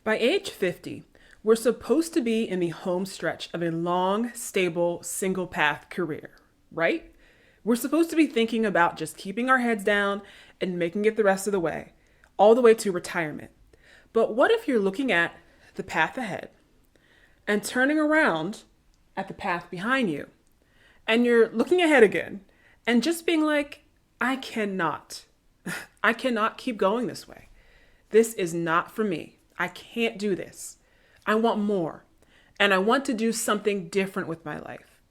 By age 50, we're supposed to be in the home stretch of a long, stable, single path career, right? We're supposed to be thinking about just keeping our heads down and making it the rest of the way, all the way to retirement. But what if you're looking at the path ahead and turning around at the path behind you, and you're looking ahead again and just being like, I cannot. I cannot keep going this way. This is not for me. I can't do this. I want more. And I want to do something different with my life.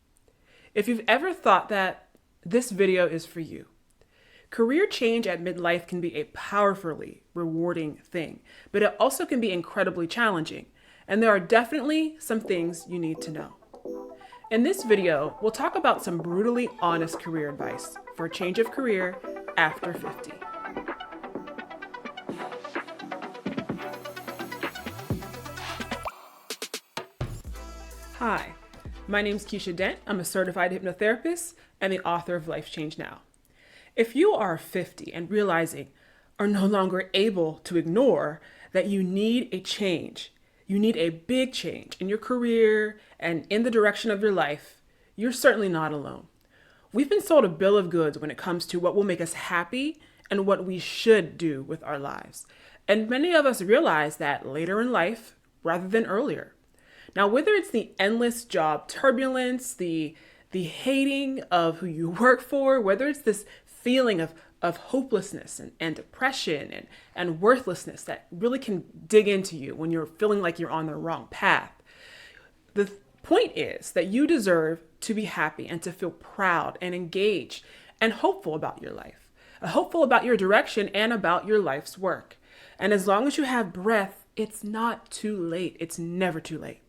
If you've ever thought that, this video is for you. Career change at midlife can be a powerfully rewarding thing, but it also can be incredibly challenging. And there are definitely some things you need to know. In this video, we'll talk about some brutally honest career advice for a change of career after 50. Hi, my name's Keisha Dent. I'm a certified hypnotherapist and the author of Life Change Now. If you are 50 and realizing are no longer able to ignore that you need a change, you need a big change in your career and in the direction of your life, you're certainly not alone. We've been sold a bill of goods when it comes to what will make us happy and what we should do with our lives. And many of us realize that later in life rather than earlier. Now, whether it's the endless job turbulence, the hating of who you work for, whether it's this feeling of hopelessness and depression and worthlessness that really can dig into you when you're feeling like you're on the wrong path. The point is that you deserve to be happy and to feel proud and engaged and hopeful about your life, hopeful about your direction and about your life's work. And as long as you have breath, it's not too late. It's never too late.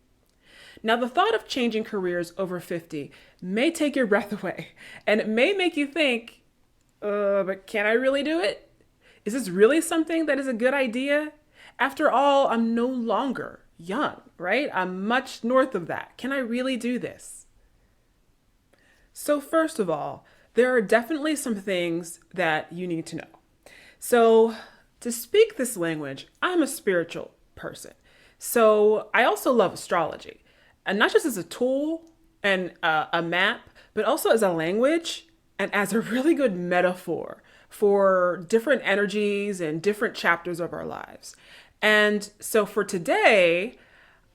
Now, the thought of changing careers over 50 may take your breath away, and it may make you think, but can I really do it? Is this really something that is a good idea? After all, I'm no longer young, right? I'm much north of that. Can I really do this? So first of all, there are definitely some things that you need to know. So to speak this language, I'm a spiritual person. So I also love astrology. And not just as a tool and a map, but also as a language and as a really good metaphor for different energies and different chapters of our lives. And so for today,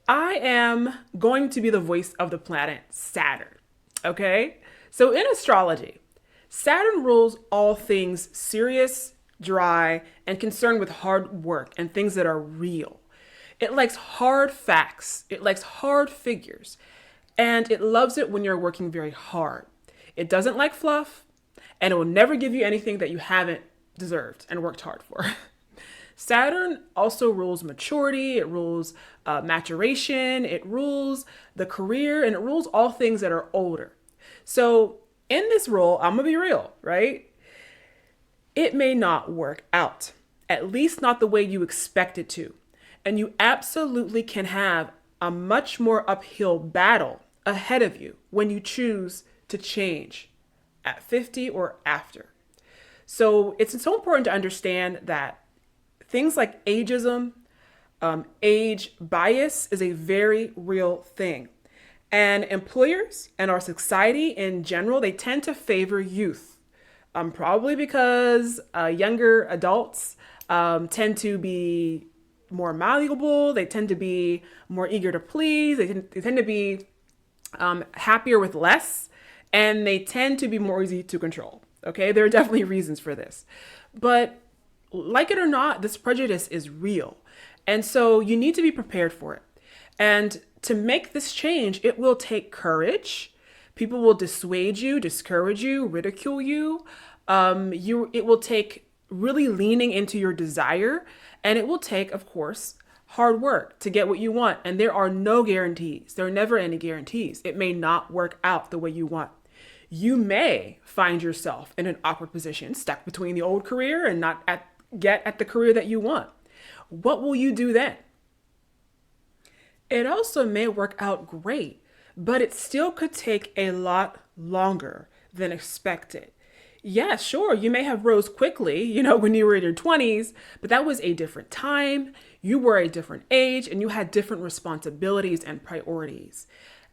I am going to be the voice of the planet Saturn. Okay? So in astrology, Saturn rules all things serious, dry, and concerned with hard work and things that are real. It likes hard facts. It likes hard figures. And it loves it when you're working very hard. It doesn't like fluff, and it will never give you anything that you haven't deserved and worked hard for. Saturn also rules maturity. It rules maturation. It rules the career, and it rules all things that are older. So in this role, I'm going to be real, right? It may not work out, at least not the way you expect it to. And you absolutely can have a much more uphill battle ahead of you when you choose to change at 50 or after. So it's so important to understand that things like ageism, age bias is a very real thing. And employers and our society in general, they tend to favor youth. Probably because younger adults tend to be more malleable, they tend to be more eager to please, they tend to be happier with less, and they tend to be more easy to control. Okay, there are definitely reasons for this. But like it or not, this prejudice is real. And so you need to be prepared for it. And to make this change, it will take courage. People will dissuade you, discourage you, ridicule you. It will take really leaning into your desire. And it will take, of course, hard work to get what you want. And there are no guarantees. There are never any guarantees. It may not work out the way you want. You may find yourself in an awkward position, stuck between the old career and not get at the career that you want. What will you do then? It also may work out great, but it still could take a lot longer than expected. Yeah, sure. You may have rose quickly, when you were in your 20s, but that was a different time. You were a different age and you had different responsibilities and priorities.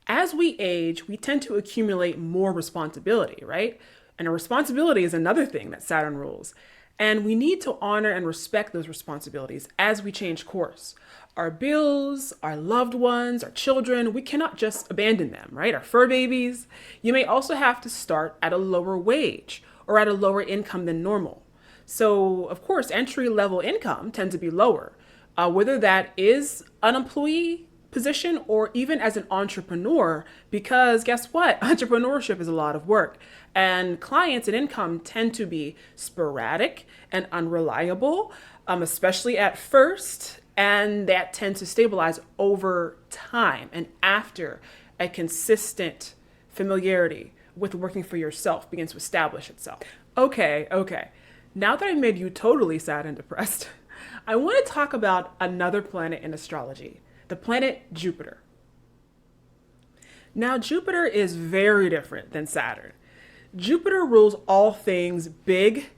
As we age, we tend to accumulate more responsibility, right? And a responsibility is another thing that Saturn rules. And we need to honor and respect those responsibilities as we change course. Our bills, our loved ones, our children, we cannot just abandon them, right? Our fur babies. You may also have to start at a lower wage or at a lower income than normal. So, of course, entry level income tends to be lower, whether that is an employee position or even as an entrepreneur, because guess what? Entrepreneurship is a lot of work. And clients and income tend to be sporadic and unreliable, especially at first. And that tends to stabilize over time and after a consistent familiarity with working for yourself begins to establish itself. Okay. Now that I made you totally sad and depressed, I want to talk about another planet in astrology, the planet Jupiter. Now, Jupiter is very different than Saturn. Jupiter rules all things big,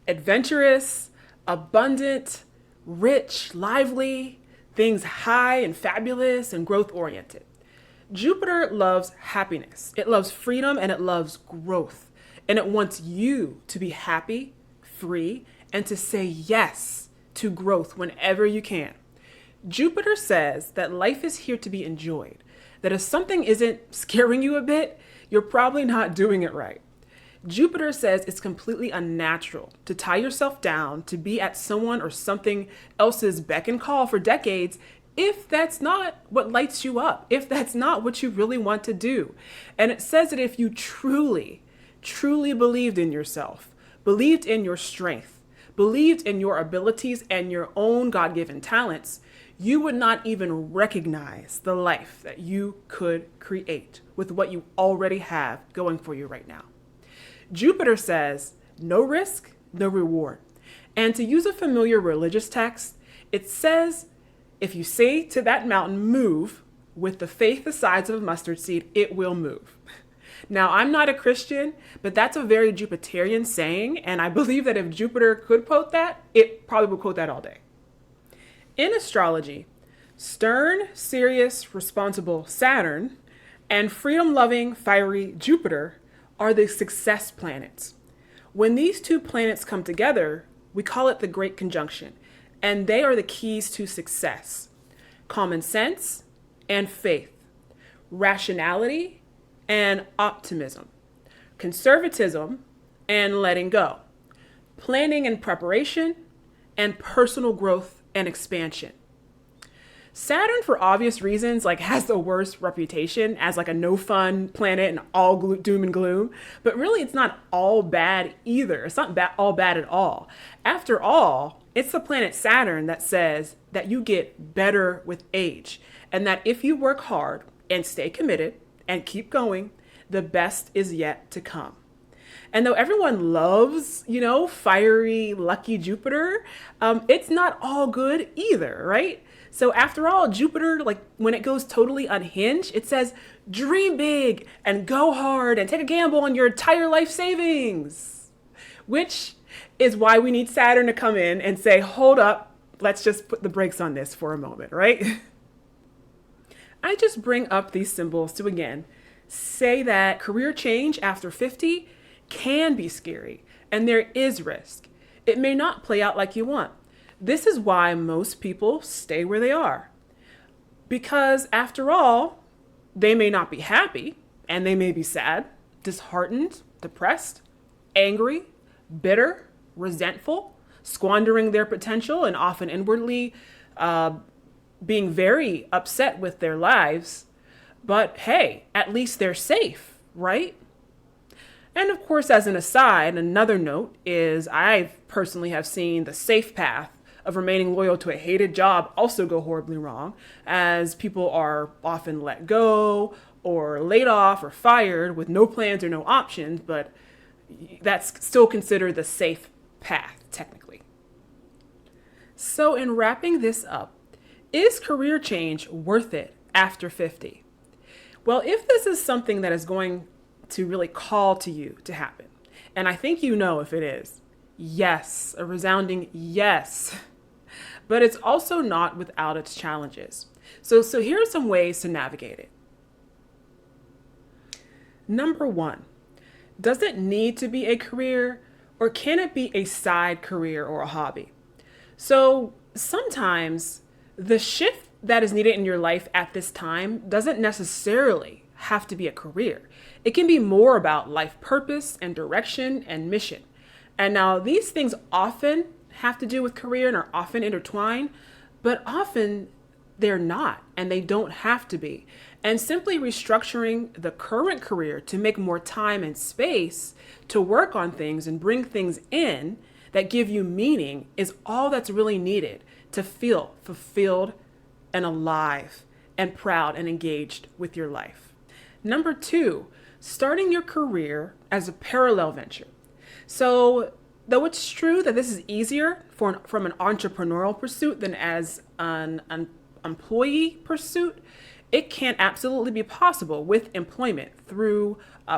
adventurous, abundant, rich, lively, things high and fabulous and growth oriented. Jupiter loves happiness. It loves freedom and it loves growth. And it wants you to be happy, free, and to say yes to growth whenever you can. Jupiter says that life is here to be enjoyed, that if something isn't scaring you a bit, you're probably not doing it right. Jupiter says it's completely unnatural to tie yourself down, to be at someone or something else's beck and call for decades if that's not what lights you up, if that's not what you really want to do. And it says that if you truly believed in yourself, believed in your strength, believed in your abilities and your own God-given talents, you would not even recognize the life that you could create with what you already have going for you right now. Jupiter says, no risk, no reward. And to use a familiar religious text, it says, if you say to that mountain, move, with the faith the size of a mustard seed, it will move. Now, I'm not a Christian, but that's a very Jupiterian saying, and I believe that if Jupiter could quote that, it probably would quote that all day. In astrology, stern, serious, responsible Saturn and freedom-loving, fiery Jupiter are the success planets. When these two planets come together, we call it the Great Conjunction, and they are the keys to success: common sense and faith, rationality and optimism, conservatism and letting go, planning and preparation, and personal growth and expansion. Saturn, for obvious reasons, has the worst reputation as a no fun planet and all doom and gloom. But really, it's not all bad either. It's not all bad at all. After all, it's the planet Saturn that says that you get better with age, and that if you work hard and stay committed and keep going, the best is yet to come. And though everyone loves, fiery, lucky Jupiter, it's not all good either, right? So after all, Jupiter, when it goes totally unhinged, it says, dream big and go hard and take a gamble on your entire life savings, which is why we need Saturn to come in and say, hold up, let's just put the brakes on this for a moment, right? I just bring up these symbols to, again, say that career change after 50 can be scary and there is risk. It may not play out like you want. This is why most people stay where they are. Because after all, they may not be happy and they may be sad, disheartened, depressed, angry, bitter, resentful, squandering their potential and often inwardly being very upset with their lives. But hey, at least they're safe, right? And of course, as an aside, another note is I personally have seen the safe path of remaining loyal to a hated job also go horribly wrong, as people are often let go or laid off or fired with no plans or no options, but that's still considered the safe path, technically. So in wrapping this up, is career change worth it after 50? Well, if this is something that is going to really call to you to happen, And I think you know if it is. Yes, a resounding yes. But it's also not without its challenges. So here are some ways to navigate it. Number one, does it need to be a career, or can it be a side career or a hobby? So sometimes the shift that is needed in your life at this time doesn't necessarily have to be a career. It can be more about life purpose and direction and mission. And now these things often have to do with career and are often intertwined, but often they're not, and they don't have to be. And simply restructuring the current career to make more time and space to work on things and bring things in that give you meaning is all that's really needed to feel fulfilled and alive and proud and engaged with your life. Number two, starting your career as a parallel venture. So though it's true that this is easier from an entrepreneurial pursuit than as an employee pursuit, it can absolutely be possible with employment through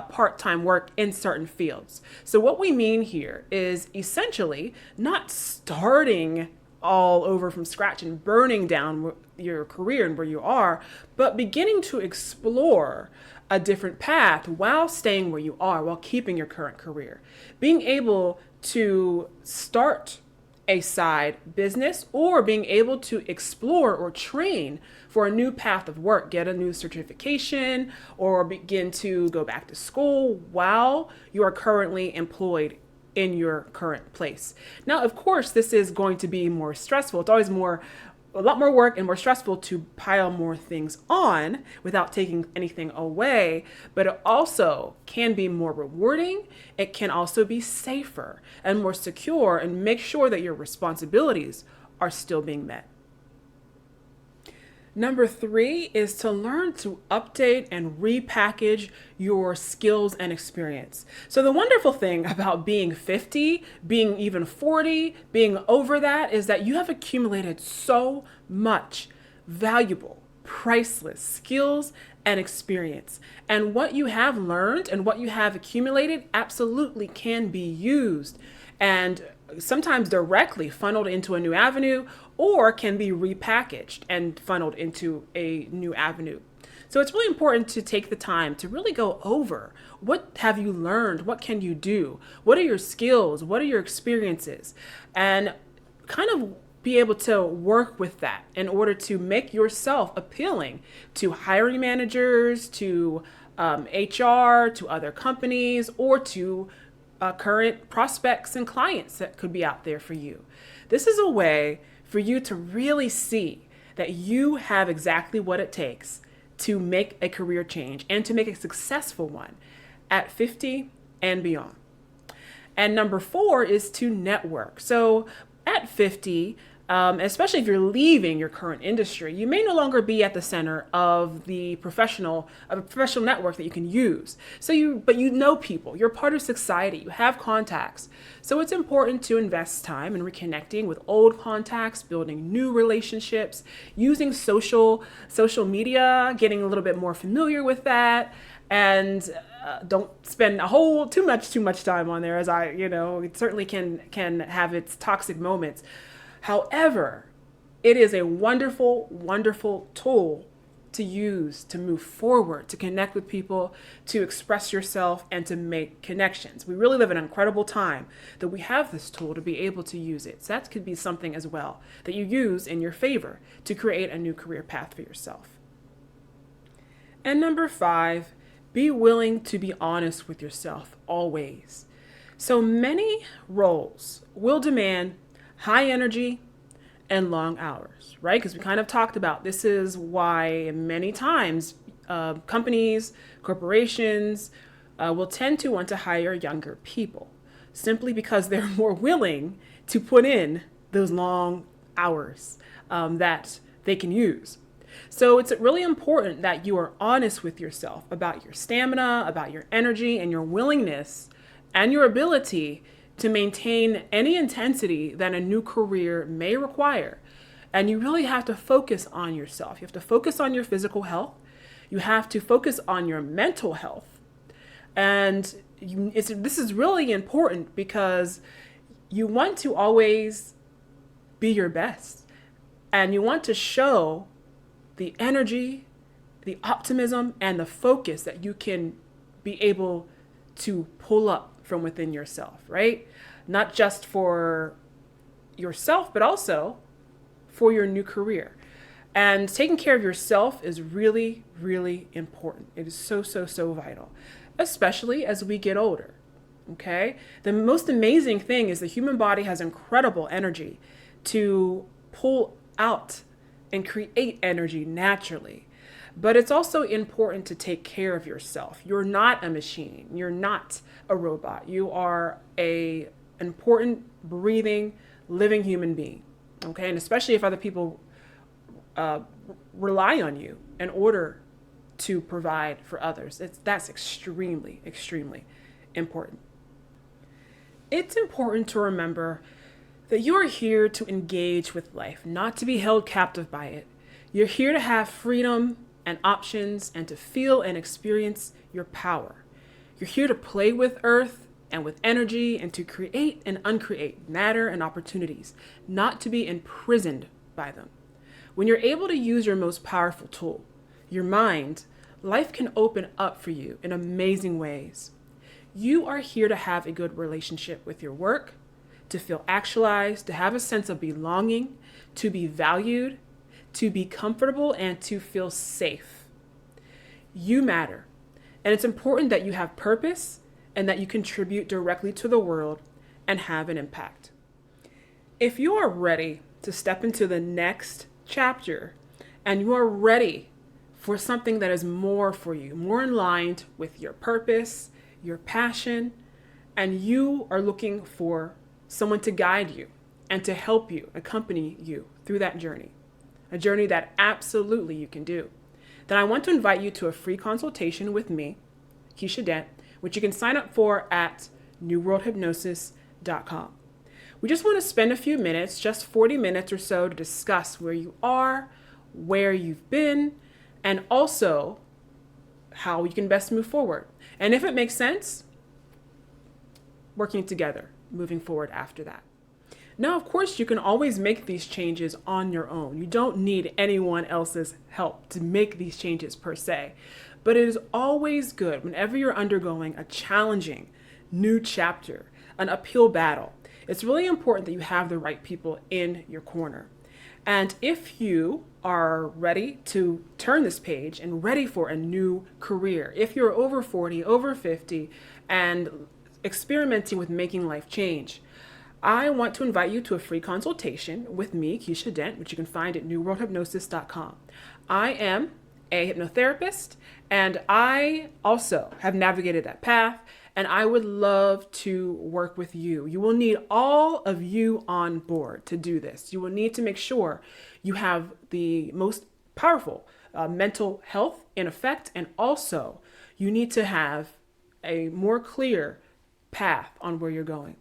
part-time work in certain fields. So what we mean here is essentially not starting all over from scratch and burning down your career and where you are, but beginning to explore a different path while staying where you are, while keeping your current career. Being able to start a side business or being able to explore or train for a new path of work, get a new certification, or begin to go back to school while you are currently employed in your current place. Now, of course, this is going to be more stressful. It's always a lot more work and more stressful to pile more things on without taking anything away, but it also can be more rewarding. It can also be safer and more secure and make sure that your responsibilities are still being met. Number three is to learn to update and repackage your skills and experience. So the wonderful thing about being 50, being even 40, being over that is that you have accumulated so much valuable, priceless skills and experience. And what you have learned and what you have accumulated absolutely can be used and sometimes directly funneled into a new avenue, or can be repackaged and funneled into a new avenue. So it's really important to take the time to really go over what have you learned, what can you do, what are your skills, what are your experiences, and kind of be able to work with that in order to make yourself appealing to hiring managers, to HR, to other companies, or to current prospects and clients that could be out there for you. This is a way for you to really see that you have exactly what it takes to make a career change and to make a successful one at 50 and beyond. And number four is to network. So at 50, especially if you're leaving your current industry, you may no longer be at the center of a professional network that you can use. But you know people, you're part of society, you have contacts. So it's important to invest time in reconnecting with old contacts, building new relationships, using social media, getting a little bit more familiar with that, and don't spend too much time on there, as it certainly can have its toxic moments. However, it is a wonderful, wonderful tool to use to move forward, to connect with people, to express yourself, and to make connections. We really live in an incredible time that we have this tool to be able to use it. So that could be something as well that you use in your favor to create a new career path for yourself. And number five, be willing to be honest with yourself always. So many roles will demand high energy and long hours, right? Because we kind of talked about this is why many times companies, corporations will tend to want to hire younger people simply because they're more willing to put in those long hours that they can use. So it's really important that you are honest with yourself about your stamina, about your energy, and your willingness and your ability to maintain any intensity that a new career may require. And you really have to focus on yourself. You have to focus on your physical health. You have to focus on your mental health. And this is really important because you want to always be your best, and you want to show the energy, the optimism, and the focus that you can be able to pull up from within yourself, right? Not just for yourself, but also for your new career. And taking care of yourself is really, really important. It is so, so, so vital, especially as we get older. Okay? The most amazing thing is the human body has incredible energy to pull out and create energy naturally. But it's also important to take care of yourself. You're not a machine. You're not a robot. You are an important, breathing, living human being. Okay? And especially if other people rely on you in order to provide for others. That's extremely, extremely important. It's important to remember that you are here to engage with life, not to be held captive by it. You're here to have freedom and options and to feel and experience your power. You're here to play with earth and with energy and to create and uncreate matter and opportunities, not to be imprisoned by them. When you're able to use your most powerful tool, your mind, life can open up for you in amazing ways. You are here to have a good relationship with your work, to feel actualized, to have a sense of belonging, to be valued, to be comfortable, and to feel safe. You matter. And it's important that you have purpose and that you contribute directly to the world and have an impact. If you are ready to step into the next chapter and you are ready for something that is more for you, more in line with your purpose, your passion, and you are looking for someone to guide you and to help you, accompany you through that journey, a journey that absolutely you can do, then I want to invite you to a free consultation with me, Keisha Dent, which you can sign up for at newworldhypnosis.com. We just want to spend a few minutes, just 40 minutes or so, to discuss where you are, where you've been, and also how you can best move forward. And if it makes sense, working together, moving forward after that. Now, of course, you can always make these changes on your own. You don't need anyone else's help to make these changes per se. But it is always good whenever you're undergoing a challenging new chapter, an uphill battle. It's really important that you have the right people in your corner. And if you are ready to turn this page and ready for a new career, if you're over 40, over 50, and experimenting with making life change, I want to invite you to a free consultation with me, Keisha Dent, which you can find at newworldhypnosis.com. I am a hypnotherapist, and I also have navigated that path, and I would love to work with you. You will need all of you on board to do this. You will need to make sure you have the most powerful mental health in effect, and also you need to have a more clear path on where you're going.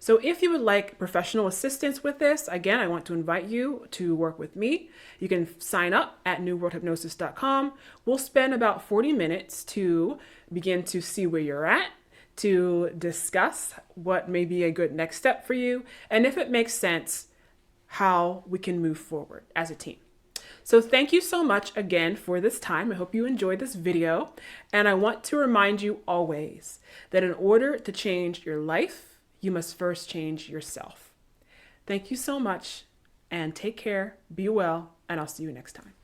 So if you would like professional assistance with this, again, I want to invite you to work with me. You can sign up at newworldhypnosis.com. We'll spend about 40 minutes to begin to see where you're at, to discuss what may be a good next step for you, and if it makes sense, how we can move forward as a team. So thank you so much again for this time. I hope you enjoyed this video. And I want to remind you always that in order to change your life, you must first change yourself. Thank you so much, and take care, be well, and I'll see you next time.